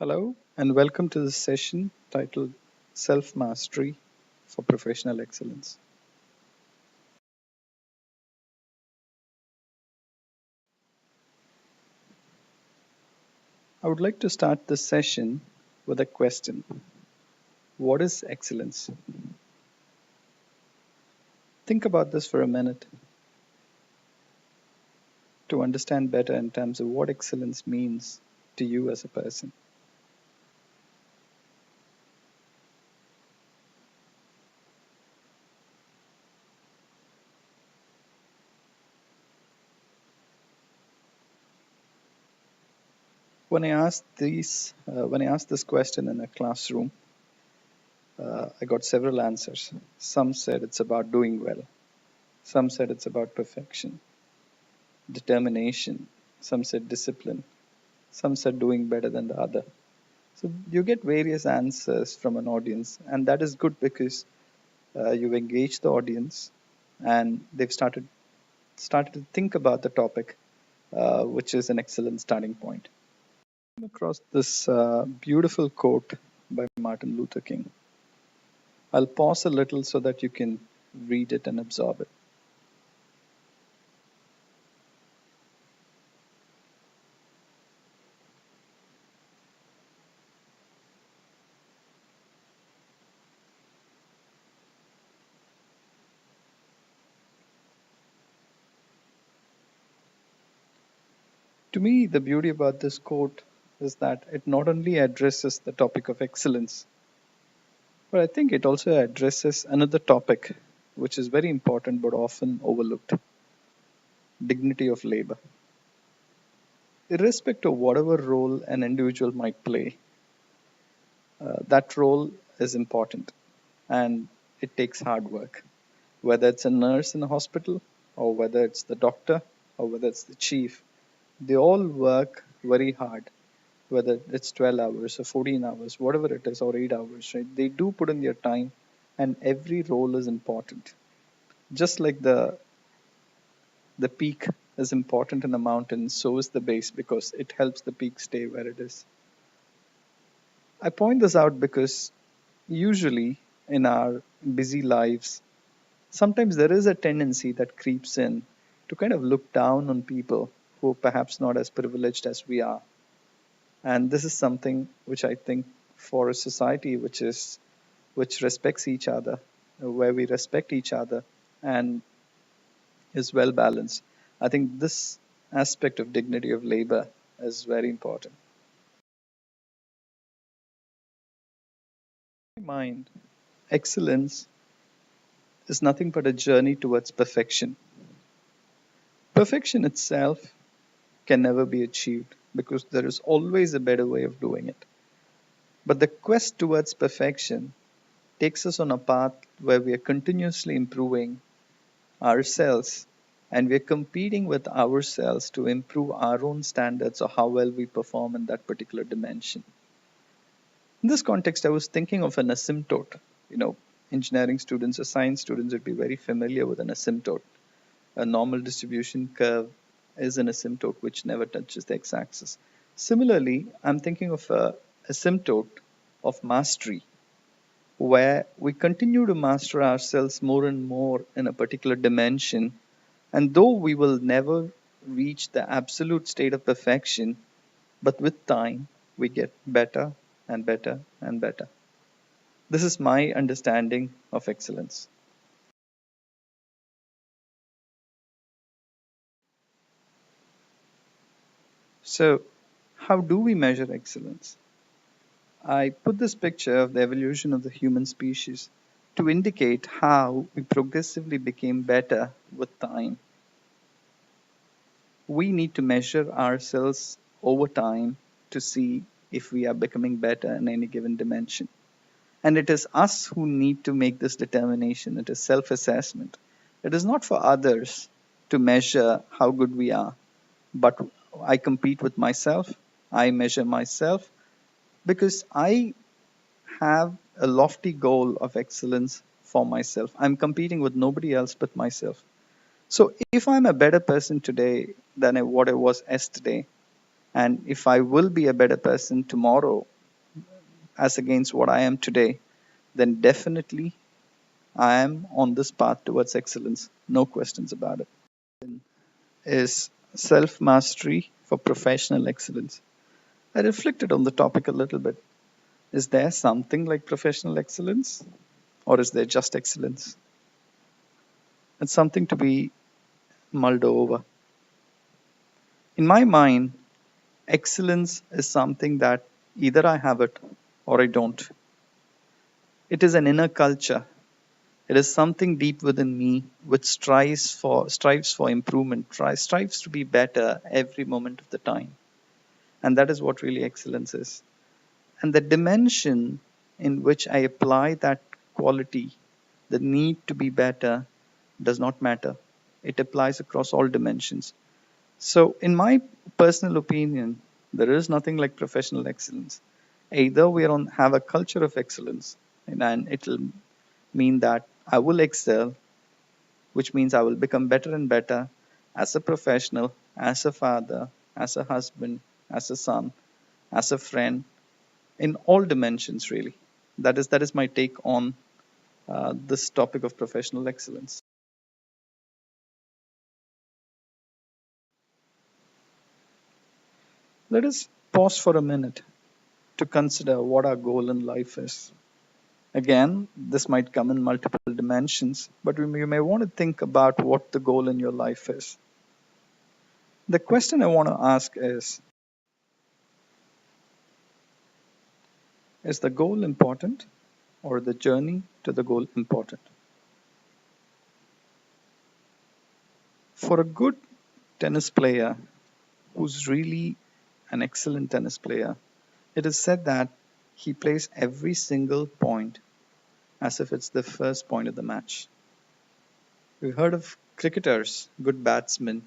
Hello, and welcome to this session titled Self Mastery for Professional Excellence. I would like to start this session with a question. What is excellence? Think about this for a minute to understand better in terms of what excellence means to you as a person. When I asked this question in a classroom, I got several answers. Some said it's about doing well. Some said it's about perfection, determination. Some said discipline. Some said doing better than the other. So you get various answers from an audience, and that is good because you've engaged the audience, and they've started to think about the topic, which is an excellent starting point. I came across this beautiful quote by Martin Luther King. I'll pause a little so that you can read it and absorb it. To me, the beauty about this quote is that it not only addresses the topic of excellence, but I think it also addresses another topic which is very important but often overlooked: dignity of labor. Irrespective of whatever role an individual might play, that role is important and it takes hard work. Whether it's a nurse in a hospital, or whether it's the doctor, or whether it's the chief, they all work very hard. Whether it's 12 hours or 14 hours, whatever it is, or 8 hours, right? They do put in their time, and every role is important. Just like the peak is important in a mountain, so is the base because it helps the peak stay where it is. I point this out because usually in our busy lives, sometimes there is a tendency that creeps in to kind of look down on people who are perhaps not as privileged as we are. And this is something which I think for a society which respects each other, where we respect each other and is well balanced. I think this aspect of dignity of labor is very important. In my mind, excellence is nothing but a journey towards perfection. Perfection itself can never be achieved because there is always a better way of doing it. But the quest towards perfection takes us on a path where we are continuously improving ourselves and we are competing with ourselves to improve our own standards of how well we perform in that particular dimension. In this context, I was thinking of an asymptote. You know, engineering students or science students would be very familiar with an asymptote. A normal distribution curve is an asymptote which never touches the x-axis. Similarly, I'm thinking of a asymptote of mastery, where we continue to master ourselves more and more in a particular dimension. And though we will never reach the absolute state of perfection, but with time, we get better and better and better. This is my understanding of excellence. So, how do we measure excellence? I put this picture of the evolution of the human species to indicate how we progressively became better with time. We need to measure ourselves over time to see if we are becoming better in any given dimension. And it is us who need to make this determination. It is self assessment. It is not for others to measure how good we are, but I compete with myself. I measure myself because I have a lofty goal of excellence for myself. I'm competing with nobody else but myself. So if I'm a better person today than what I was yesterday, And if I will be a better person tomorrow as against what I am today, then definitely I am on this path towards excellence. No questions about it. Is self mastery for professional excellence. I reflected on the topic a little bit. Is there something like professional excellence, or is there just excellence? It's something to be mulled over. In my mind, excellence is something that either I have it or I don't. It is an inner culture. It is something deep within me which strives for improvement, strives to be better every moment of the time. And that is what really excellence is. And the dimension in which I apply that quality, the need to be better, does not matter. It applies across all dimensions. So, in my personal opinion, there is nothing like professional excellence. Either we are on have a culture of excellence, and it'll mean that I will excel, which means I will become better and better as a professional, as a father, as a husband, as a son, as a friend, in all dimensions, really. That is my take on this topic of professional excellence. Let us pause for a minute to consider what our goal in life is. Again, this might come in multiple dimensions, but you may want to think about what the goal in your life is. The question I want to ask is the goal important or the journey to the goal important? For a good tennis player who's really an excellent tennis player, it is said that he plays every single point as if it's the first point of the match. We've heard of cricketers, good batsmen,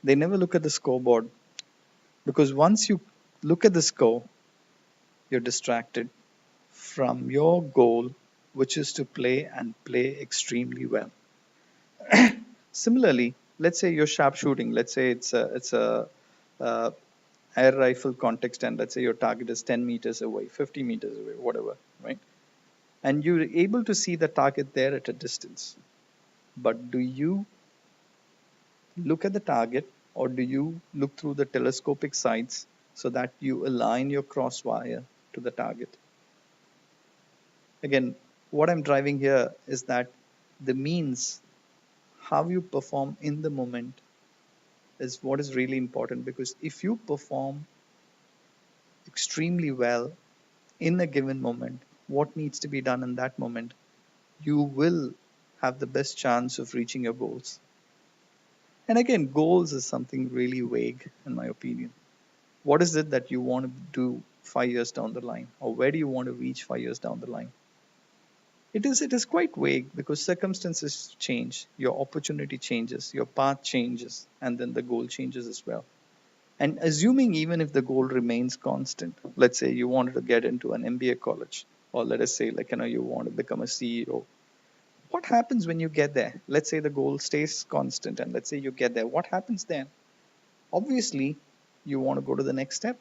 they never look at the scoreboard because once you look at the score, you're distracted from your goal, which is to play and play extremely well. Similarly, let's say you're sharp shooting. Let's say it's a uh, air rifle context, and let's say your target is 10 meters away, 50 meters away, whatever, right? And you're able to see the target there at a distance. But do you look at the target, or do you look through the telescopic sights so that you align your crosswire to the target? Again, what I'm driving here is that the means, how you perform in the moment, is what is really important, because if you perform extremely well in a given moment, what needs to be done in that moment, you will have the best chance of reaching your goals. And again, goals is something really vague, in my opinion. What is it that you want to do 5 years down the line, or where do you want to reach 5 years down the line? It is quite vague because circumstances change, your opportunity changes, your path changes, and then the goal changes as well. And assuming even if the goal remains constant, let's say you wanted to get into an MBA college, or let us say you want to become a CEO. What happens when you get there? Let's say the goal stays constant, and let's say you get there. What happens then? Obviously, you want to go to the next step.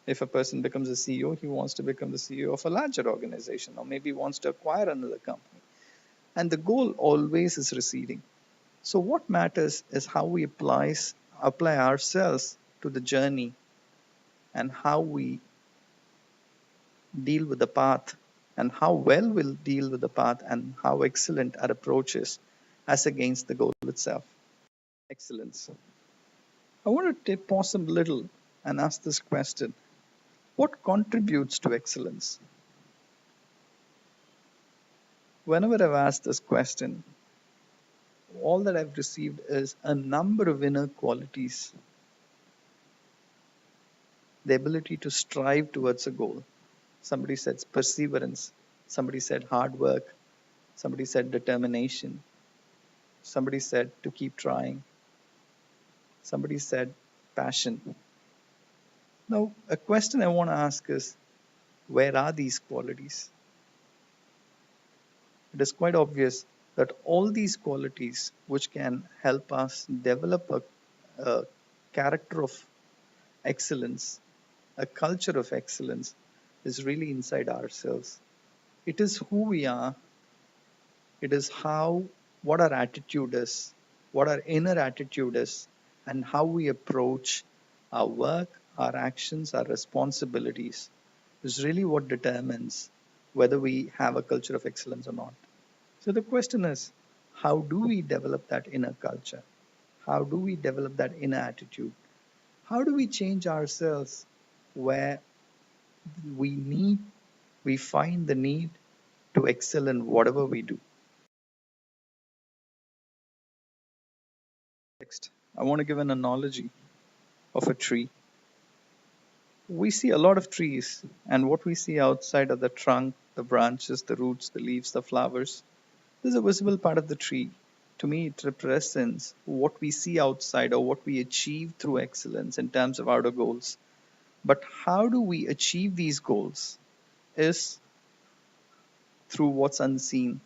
If a person becomes a CEO, he wants to become the CEO of a larger organization, or maybe wants to acquire another company. And the goal always is receding. So what matters is how we apply ourselves to the journey, and how we deal with the path, and how well we'll deal with the path, and how excellent our approach is as against the goal itself. Excellence. I want to pause a little and ask this question. What contributes to excellence? Whenever I've asked this question, all that I've received is a number of inner qualities: the ability to strive towards a goal. Somebody said perseverance, somebody said hard work, somebody said determination, somebody said to keep trying, somebody said passion. Now, a question I want to ask is, where are these qualities? It is quite obvious that all these qualities, which can help us develop a character of excellence, a culture of excellence, is really inside ourselves. It is who we are, it is what our attitude is, what our inner attitude is, and how we approach our work, our actions, our responsibilities is really what determines whether we have a culture of excellence or not. So the question is, how do we develop that inner culture? How do we develop that inner attitude? How do we change ourselves where we need, we find the need to excel in whatever we do? Next, I want to give an analogy of a tree. We see a lot of trees, and what we see outside are the trunk, the branches, the roots, the leaves, the flowers. This is a visible part of the tree. To me, it represents what we see outside or what we achieve through excellence in terms of outer goals. But how do we achieve these goals is through what's unseen.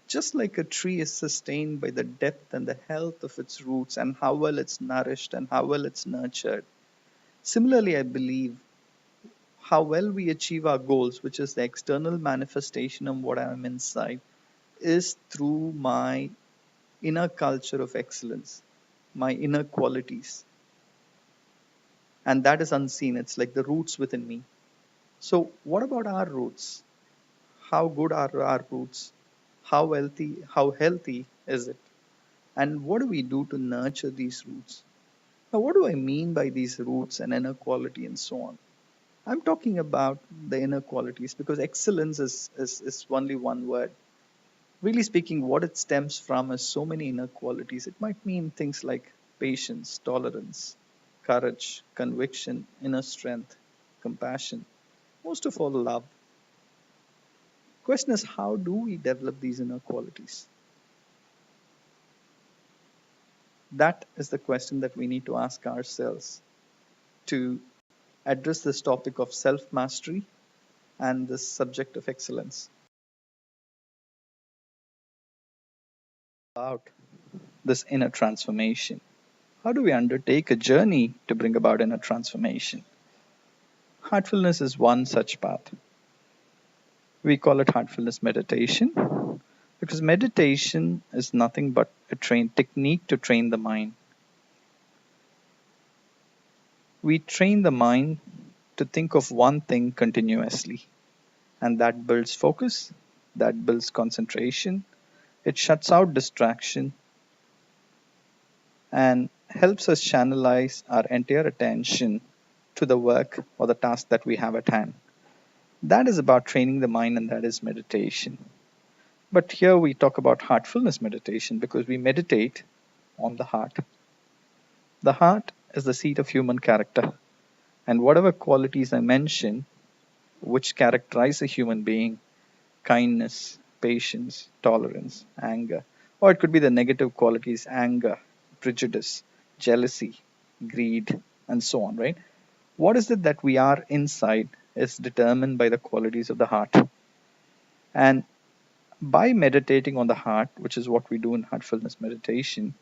Just like a tree is sustained by the depth and the health of its roots and how well it's nourished and how well it's nurtured. Similarly, I believe how well we achieve our goals, which is the external manifestation of what I am inside, is through my inner culture of excellence, my inner qualities. And that is unseen. It's like the roots within me. So, what about our roots? How good are our roots? How healthy is it? And what do we do to nurture these roots? Now, what do I mean by these roots and inner quality and so on? I'm talking about the inner qualities because excellence is only one word. Really speaking, what it stems from is so many inner qualities. It might mean things like patience, tolerance, courage, conviction, inner strength, compassion, most of all, love. Question is, how do we develop these inner qualities? That is the question that we need to ask ourselves to address this topic of self mastery and this subject of excellence. About this inner transformation. How do we undertake a journey to bring about inner transformation? Heartfulness is one such path. We call it heartfulness meditation because meditation is nothing but a trained technique to train the mind. We train the mind to think of one thing continuously, and that builds focus, that builds concentration, it shuts out distraction, and helps us channelize our entire attention to the work or the task that we have at hand. That is about training the mind, and that is meditation. But here we talk about heartfulness meditation because we meditate on the heart. The heart is the seat of human character, and whatever qualities I mention, which characterize a human being, kindness, patience, tolerance, anger, or it could be the negative qualities anger, prejudice, jealousy, greed, and so on, right? What is it that we are inside is determined by the qualities of the heart. And by meditating on the heart, which is what we do in heartfulness meditation,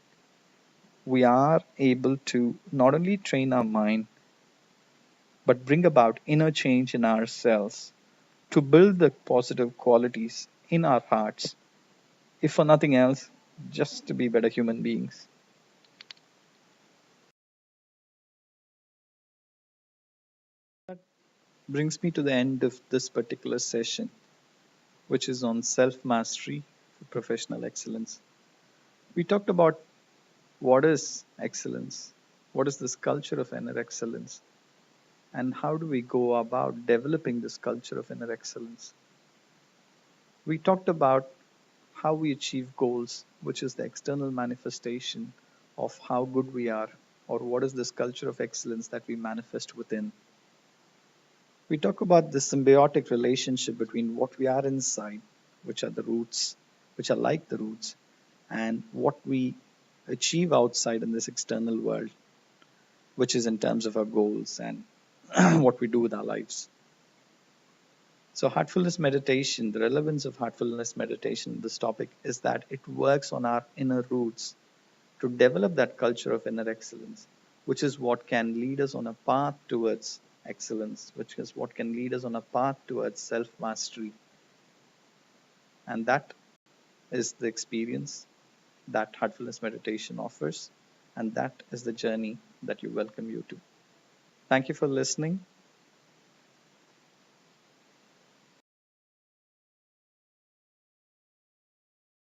we are able to not only train our mind, but bring about inner change in ourselves to build the positive qualities in our hearts, if for nothing else, just to be better human beings. Brings me to the end of this particular session, which is on self mastery for professional excellence. We talked about what is excellence, what is this culture of inner excellence, and how do we go about developing this culture of inner excellence. We talked about how we achieve goals, which is the external manifestation of how good we are, or what is this culture of excellence that we manifest within. We talk about the symbiotic relationship between what we are inside, which are the roots, which are like the roots, and what we achieve outside in this external world, which is in terms of our goals and what we do with our lives. So, heartfulness meditation, the relevance of heartfulness meditation, this topic is that it works on our inner roots to develop that culture of inner excellence, which is what can lead us on a path towards excellence, which is what can lead us on a path towards self mastery. And that is the experience that heartfulness meditation offers. And that is the journey that you welcome you to. Thank you for listening.